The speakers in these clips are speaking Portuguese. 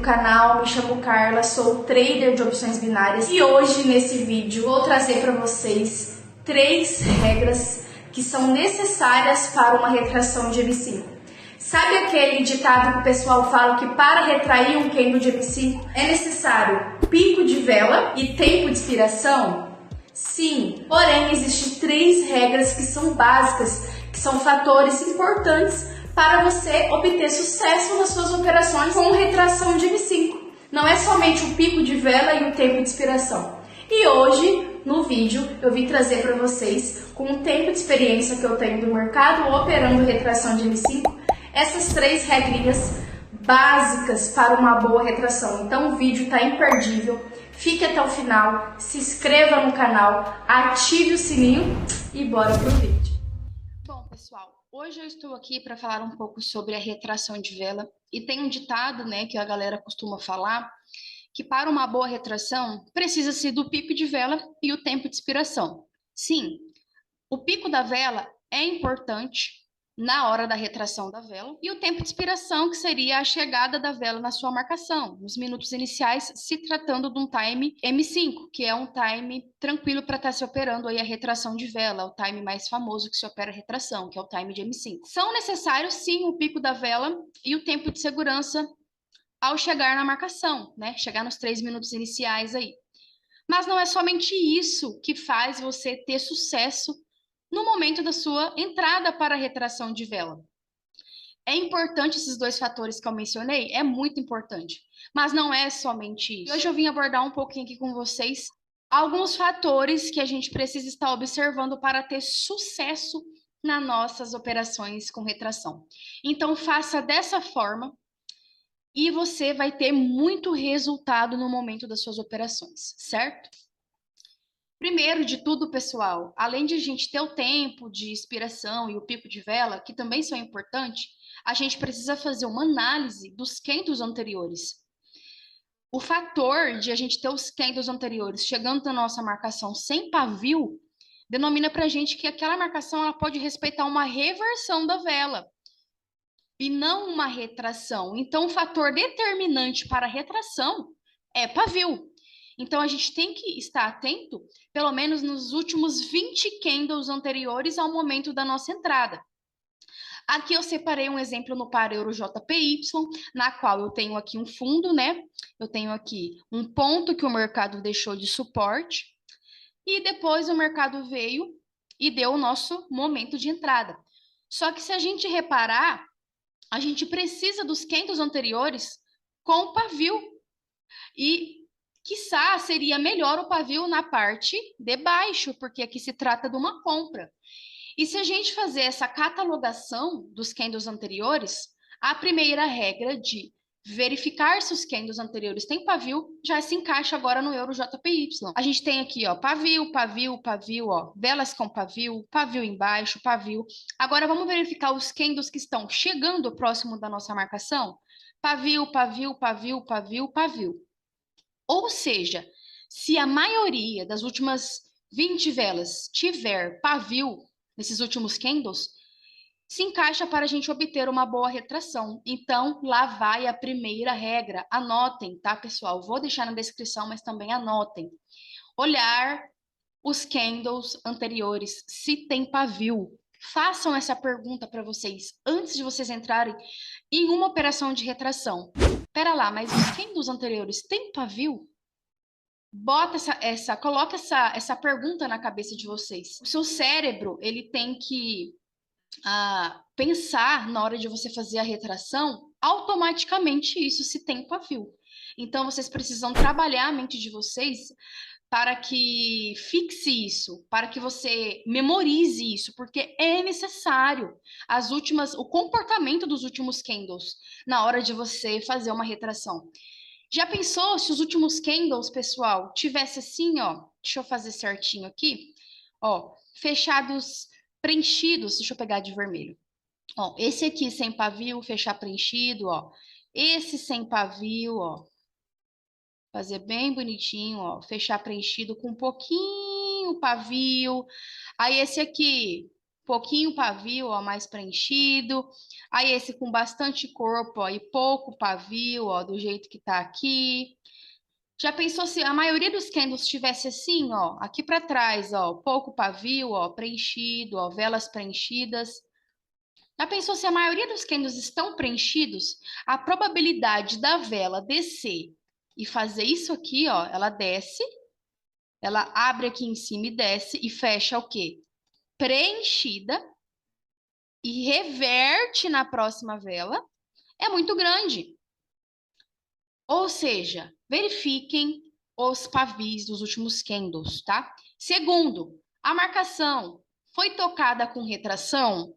canal, me chamo Carla, sou trader de opções binárias e hoje nesse vídeo vou trazer para vocês 3 regras que são necessárias para uma retração de M5. Sabe aquele ditado que o pessoal fala que para retrair um candle de M5 é necessário pico de vela e tempo de expiração? Sim, porém existem 3 regras que são básicas, que são fatores importantes para você obter sucesso nas suas operações com retração de M5. Não é somente o pico de vela e o tempo de expiração. E hoje, no vídeo, eu vim trazer para vocês, com o tempo de experiência que eu tenho do mercado operando retração de M5, essas 3 regrinhas básicas para uma boa retração. Então o vídeo está imperdível. Fique até o final, se inscreva no canal, ative o sininho e bora pro vídeo. Bom, pessoal, hoje eu estou aqui para falar um pouco sobre a retração de vela e tem um ditado, né, que a galera costuma falar, que para uma boa retração precisa-se do pico de vela e o tempo de expiração. Sim, o pico da vela é importante na hora da retração da vela e o tempo de expiração, que seria a chegada da vela na sua marcação, nos minutos iniciais, se tratando de um time M5, que é um time tranquilo para estar se operando aí a retração de vela, o time mais famoso que se opera a retração, que é o time de M5. São necessários, sim, o pico da vela e o tempo de segurança ao chegar na marcação, né? Chegar nos 3 minutos iniciais aí. Mas não é somente isso que faz você ter sucesso no momento da sua entrada para a retração de vela. É importante esses 2 fatores que eu mencionei? É muito importante. Mas não é somente isso. Hoje eu vim abordar um pouquinho aqui com vocês alguns fatores que a gente precisa estar observando para ter sucesso nas nossas operações com retração. Então, faça dessa forma e você vai ter muito resultado no momento das suas operações, certo? Primeiro de tudo, pessoal, além de a gente ter o tempo de expiração e o pico de vela, que também são importantes, a gente precisa fazer uma análise dos candles anteriores. O fator de a gente ter os candles anteriores chegando na nossa marcação sem pavio, denomina para a gente que aquela marcação ela pode respeitar uma reversão da vela e não uma retração. Então, o fator determinante para a retração é pavio. Então, a gente tem que estar atento, pelo menos nos últimos 20 candles anteriores ao momento da nossa entrada. Aqui eu separei um exemplo no par euro JPY, na qual eu tenho aqui um fundo, né? Eu tenho aqui um ponto que o mercado deixou de suporte, e depois o mercado veio e deu o nosso momento de entrada. Só que se a gente reparar, a gente precisa dos candles anteriores com pavio. E, quiçá, seria melhor o pavio na parte de baixo, porque aqui se trata de uma compra. E se a gente fazer essa catalogação dos candles anteriores, a primeira regra de verificar se os candles anteriores têm pavio já se encaixa agora no euro JPY. A gente tem aqui, ó, pavio, pavio, pavio, ó, velas com pavio, pavio embaixo, pavio. Agora vamos verificar os candles que estão chegando próximo da nossa marcação? Pavio, pavio, pavio, pavio, pavio. Ou seja, se a maioria das últimas 20 velas tiver pavio nesses últimos candles, se encaixa para a gente obter uma boa retração. Então, lá vai a primeira regra. Anotem, tá, pessoal? Vou deixar na descrição, mas também anotem. Olhar os candles anteriores, se tem pavio. Façam essa pergunta para vocês antes de vocês entrarem em uma operação de retração. Pera lá, mas os candles anteriores têm pavio? Bota coloca essa pergunta na cabeça de vocês. O seu cérebro, ele tem que pensar na hora de você fazer a retração, automaticamente isso se tem pavio. Então, vocês precisam trabalhar a mente de vocês para que fixe isso, para que você memorize isso, porque é necessário o comportamento dos últimos candles na hora de você fazer uma retração. Já pensou se os últimos candles, pessoal, tivesse assim, ó, deixa eu fazer certinho aqui, ó, fechados, preenchidos, deixa eu pegar de vermelho. Ó, esse aqui sem pavio, fechar preenchido, ó. Esse sem pavio, ó. Fazer bem bonitinho, ó, fechar preenchido com um pouquinho pavio. Aí esse aqui, pouquinho pavio, ó, mais preenchido. Aí esse com bastante corpo, ó, e pouco pavio, ó, do jeito que tá aqui. Já pensou se a maioria dos candles tivesse assim, ó, aqui para trás, ó, pouco pavio, ó, preenchido, ó, velas preenchidas. Já pensou se a maioria dos candles estão preenchidos? A probabilidade da vela descer e fazer isso aqui, ó, ela desce, ela abre aqui em cima e desce e fecha o quê? Preenchida e reverte na próxima vela é muito grande. Ou seja, verifiquem os pavis dos últimos candles, tá? Segundo, a marcação foi tocada com retração?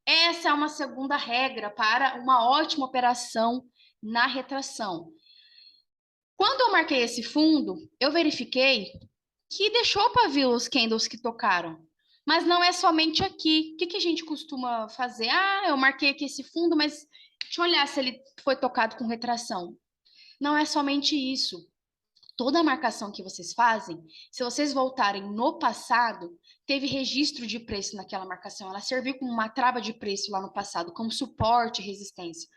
Essa é uma segunda regra para uma ótima operação na retração. Quando eu marquei esse fundo, eu verifiquei que deixou pavio os candles que tocaram. Mas não é somente aqui. O que a gente costuma fazer? Ah, eu marquei aqui esse fundo, mas deixa eu olhar se ele foi tocado com retração. Não é somente isso. Toda a marcação que vocês fazem, se vocês voltarem no passado, teve registro de preço naquela marcação. Ela serviu como uma trava de preço lá no passado, como suporte e resistência.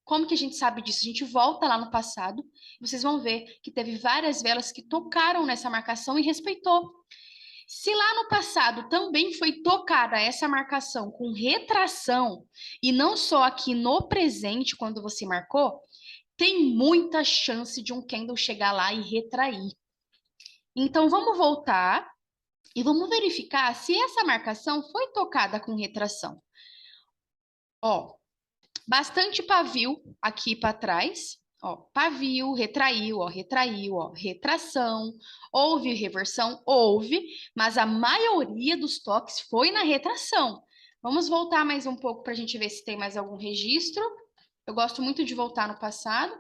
Como que a gente sabe disso? A gente volta lá no passado, vocês vão ver que teve várias velas que tocaram nessa marcação e respeitou. Se lá no passado também foi tocada essa marcação com retração, e não só aqui no presente, quando você marcou, tem muita chance de um candle chegar lá e retrair. Então, vamos voltar e vamos verificar se essa marcação foi tocada com retração. Ó, bastante pavio aqui para trás. Ó, pavio, retraiu, ó, retração. Houve reversão? Houve, mas a maioria dos toques foi na retração. Vamos voltar mais um pouco para a gente ver se tem mais algum registro. Eu gosto muito de voltar no passado.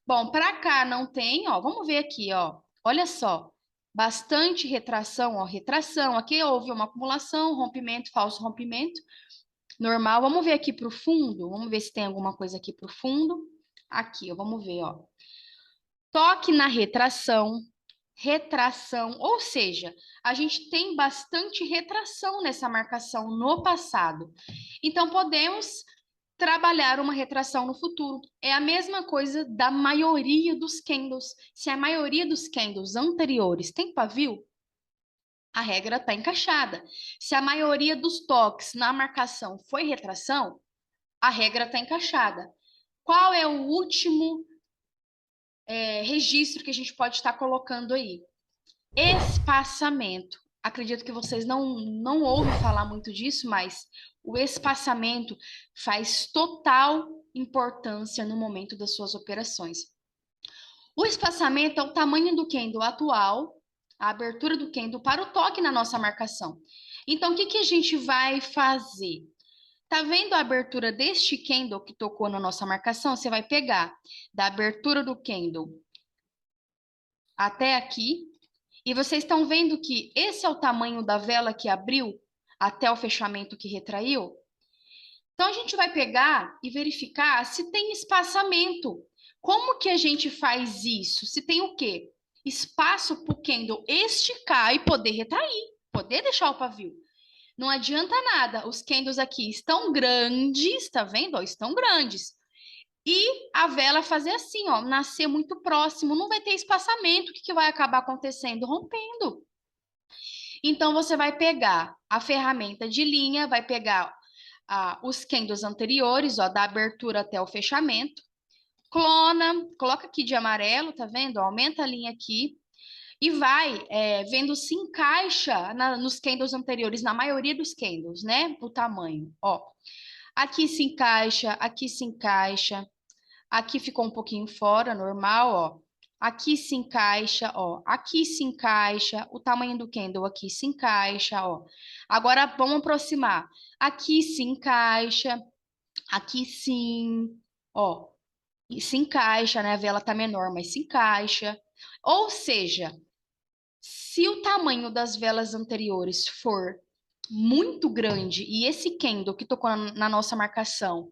Bom, para cá não tem, ó. Vamos ver aqui, ó. Olha só. Bastante retração, ó. Retração. Aqui houve uma acumulação, rompimento, falso rompimento. Normal. Vamos ver aqui para o fundo. Vamos ver se tem alguma coisa aqui para o fundo. Aqui, ó. Vamos ver, ó. Toque na retração. Retração. Ou seja, a gente tem bastante retração nessa marcação no passado. Então, podemos trabalhar uma retração no futuro. É a mesma coisa da maioria dos candles. Se a maioria dos candles anteriores tem pavio, a regra está encaixada. Se a maioria dos toques na marcação foi retração, a regra está encaixada. Qual é o último registro que a gente pode estar colocando aí? Espaçamento. Acredito que vocês não ouvem falar muito disso, mas o espaçamento faz total importância no momento das suas operações. O espaçamento é o tamanho do candle atual, a abertura do candle para o toque na nossa marcação. Então, o que a gente vai fazer? Tá vendo a abertura deste candle que tocou na nossa marcação? Você vai pegar da abertura do candle até aqui, e vocês estão vendo que esse é o tamanho da vela que abriu até o fechamento que retraiu? Então, a gente vai pegar e verificar se tem espaçamento. Como que a gente faz isso? Se tem o quê? Espaço para o candle esticar e poder retrair, poder deixar o pavio. Não adianta nada, os candles aqui estão grandes, tá vendo? Ó, estão grandes. E a vela fazer assim, ó, nascer muito próximo, não vai ter espaçamento. O que vai acabar acontecendo? Rompendo. Então, você vai pegar a ferramenta de linha, vai pegar os candles anteriores, ó, da abertura até o fechamento, clona, coloca aqui de amarelo, tá vendo? Aumenta a linha aqui e vai vendo se encaixa nos candles anteriores, na maioria dos candles, né? O tamanho, ó. Aqui se encaixa, aqui se encaixa, aqui ficou um pouquinho fora, normal, ó. Aqui se encaixa, ó. Aqui se encaixa, o tamanho do candle aqui se encaixa, ó. Agora vamos aproximar. Aqui se encaixa, aqui sim, ó. E se encaixa, né? A vela tá menor, mas se encaixa. Ou seja, se o tamanho das velas anteriores for muito grande e esse candle que tocou na nossa marcação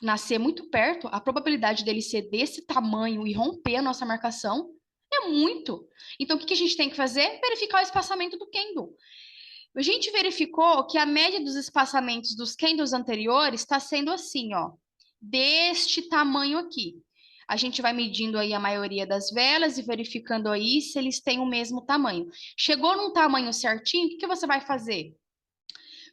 nascer muito perto, a probabilidade dele ser desse tamanho e romper a nossa marcação é muito. Então, o que a gente tem que fazer? Verificar o espaçamento do candle. A gente verificou que a média dos espaçamentos dos candles anteriores está sendo assim, ó, deste tamanho aqui. A gente vai medindo aí a maioria das velas e verificando aí se eles têm o mesmo tamanho. Chegou num tamanho certinho, o que que você vai fazer?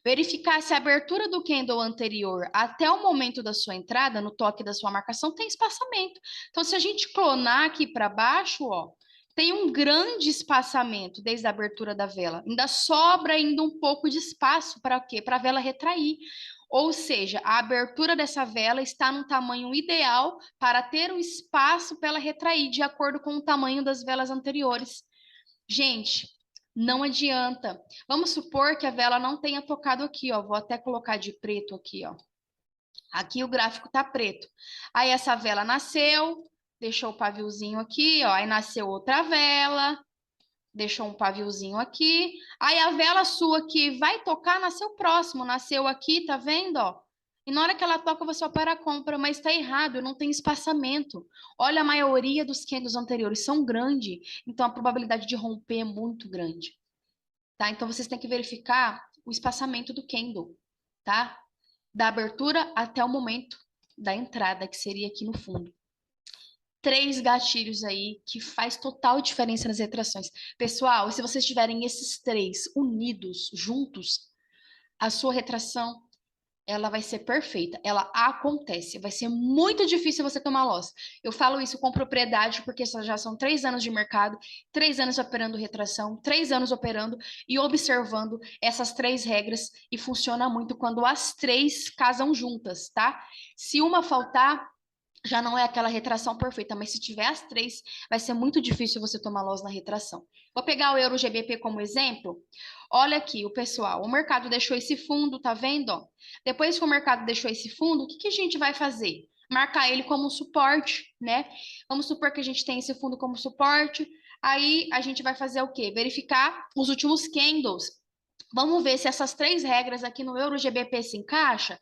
Verificar se a abertura do candle anterior até o momento da sua entrada, no toque da sua marcação, tem espaçamento. Então, se a gente clonar aqui para baixo, ó, tem um grande espaçamento desde a abertura da vela. Ainda sobra ainda um pouco de espaço para quê? Para a vela retrair. Ou seja, a abertura dessa vela está num tamanho ideal para ter o espaço para ela retrair, de acordo com o tamanho das velas anteriores. Gente, não adianta. Vamos supor que a vela não tenha tocado aqui, ó. Vou até colocar de preto aqui, ó. Aqui o gráfico tá preto. Aí essa vela nasceu, deixou o paviozinho aqui, ó. Aí nasceu outra vela, deixou um paviozinho aqui. Aí a vela sua que vai tocar nasceu próximo, nasceu aqui, tá vendo, ó? E na hora que ela toca, você opera a compra, mas está errado, não tem espaçamento. Olha, a maioria dos candles anteriores são grandes, então a probabilidade de romper é muito grande, tá? Então vocês têm que verificar o espaçamento do candle, tá? Da abertura até o momento da entrada, que seria aqui no fundo. 3 gatilhos aí que faz total diferença nas retrações. Pessoal, se vocês tiverem esses 3 unidos, juntos, a sua retração ela vai ser perfeita, ela acontece, vai ser muito difícil você tomar loss. Eu falo isso com propriedade porque já são 3 anos de mercado, 3 anos operando retração, 3 anos operando e observando essas 3 regras e funciona muito quando as 3 casam juntas, tá? Se uma faltar, já não é aquela retração perfeita, mas se tiver as 3, vai ser muito difícil você tomar loss na retração. Vou pegar o Euro GBP como exemplo. Olha aqui, o pessoal, o mercado deixou esse fundo, tá vendo? Ó? Depois que o mercado deixou esse fundo, o que que a gente vai fazer? Marcar ele como suporte, né? Vamos supor que a gente tem esse fundo como suporte, aí a gente vai fazer o quê? Verificar os últimos candles. Vamos ver se essas 3 regras aqui no Euro GBP se encaixam.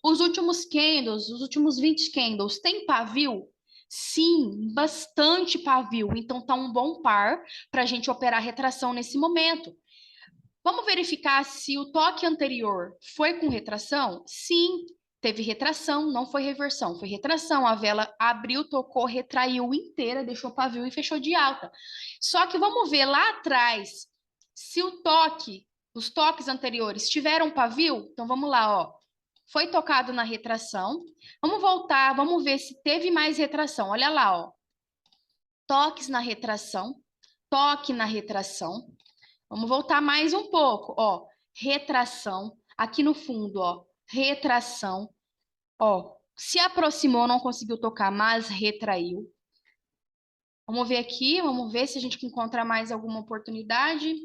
Os últimos candles, os últimos 20 candles, tem pavio? Sim, bastante pavio. Então tá um bom par para a gente operar retração nesse momento. Vamos verificar se o toque anterior foi com retração? Sim, teve retração, não foi reversão, foi retração. A vela abriu, tocou, retraiu inteira, deixou pavio e fechou de alta. Só que vamos ver lá atrás se o toque, os toques anteriores tiveram pavio. Então vamos lá, ó. Foi tocado na retração. Vamos voltar, vamos ver se teve mais retração. Olha lá, ó. Toques na retração, toque na retração. Vamos voltar mais um pouco, ó. Retração, aqui no fundo, ó. Retração, ó. Se aproximou, não conseguiu tocar, mas retraiu. Vamos ver aqui, vamos ver se a gente encontra mais alguma oportunidade.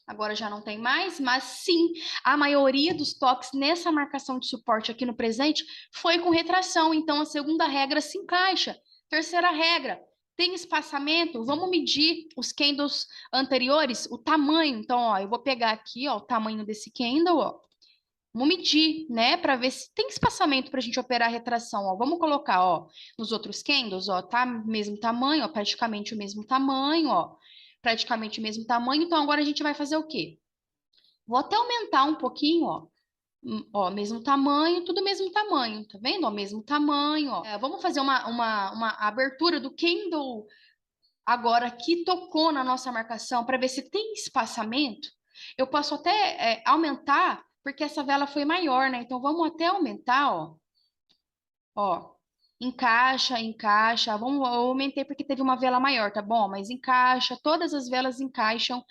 Agora já não tem mais, mas sim, a maioria dos toques nessa marcação de suporte aqui no presente foi com retração. Então a segunda regra se encaixa. Terceira regra, tem espaçamento? Vamos medir os candles anteriores, o tamanho. Então, ó, eu vou pegar aqui, ó, o tamanho desse candle, ó. Vamos medir, né, para ver se tem espaçamento para a gente operar a retração, ó. Vamos colocar, ó, nos outros candles, ó, tá mesmo tamanho, ó, praticamente o mesmo tamanho, ó, praticamente o mesmo tamanho. Então agora a gente vai fazer o quê? Vou até aumentar um pouquinho, ó. Ó, mesmo tamanho, tudo mesmo tamanho, tá vendo? Ó, mesmo tamanho, ó. Vamos fazer uma abertura do candle agora que tocou na nossa marcação para ver se tem espaçamento. Eu posso até aumentar, porque essa vela foi maior, né? Então vamos até aumentar, ó. Ó, encaixa, encaixa. Vamos, eu aumentei porque teve uma vela maior, tá bom? Mas encaixa, todas as velas encaixam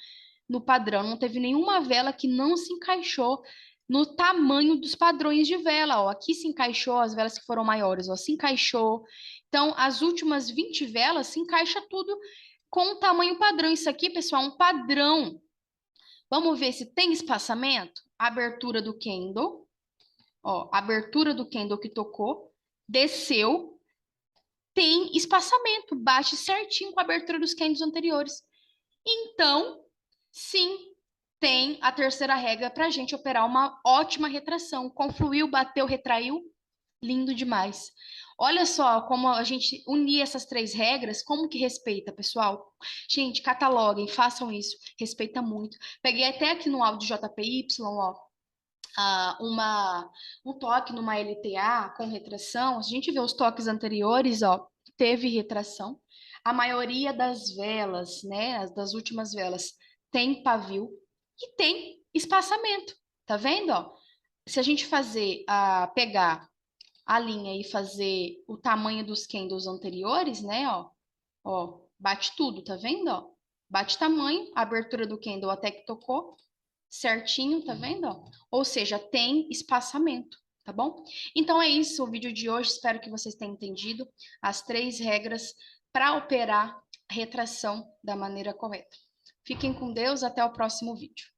no padrão. Não teve nenhuma vela que não se encaixou no tamanho dos padrões de vela, ó. Aqui se encaixou as velas que foram maiores, ó, se encaixou. Então, as últimas 20 velas se encaixa tudo com o tamanho padrão. Isso aqui, pessoal, é um padrão. Vamos ver se tem espaçamento. Abertura do candle, ó, abertura do candle que tocou, desceu, tem espaçamento, bate certinho com a abertura dos candles anteriores. Então, sim, tem a terceira regra para a gente operar uma ótima retração. Confluiu, bateu, retraiu, Lindo demais. Olha só como a gente unir essas 3 regras, como que respeita, pessoal? Gente, cataloguem, façam isso, respeita muito. Peguei até aqui no áudio JPY, ó, um toque numa LTA com retração. Se a gente vê os toques anteriores, ó, teve retração. A maioria das velas, né, das últimas velas, tem pavio e tem espaçamento. Tá vendo, ó? Se a gente pegar a linha e fazer o tamanho dos candles anteriores, né, ó, bate tudo, tá vendo, ó? Bate tamanho, a abertura do candle até que tocou certinho, tá vendo, ó? Ou seja, tem espaçamento, tá bom? Então é isso o vídeo de hoje, espero que vocês tenham entendido as 3 regras para operar a retração da maneira correta. Fiquem com Deus, até o próximo vídeo.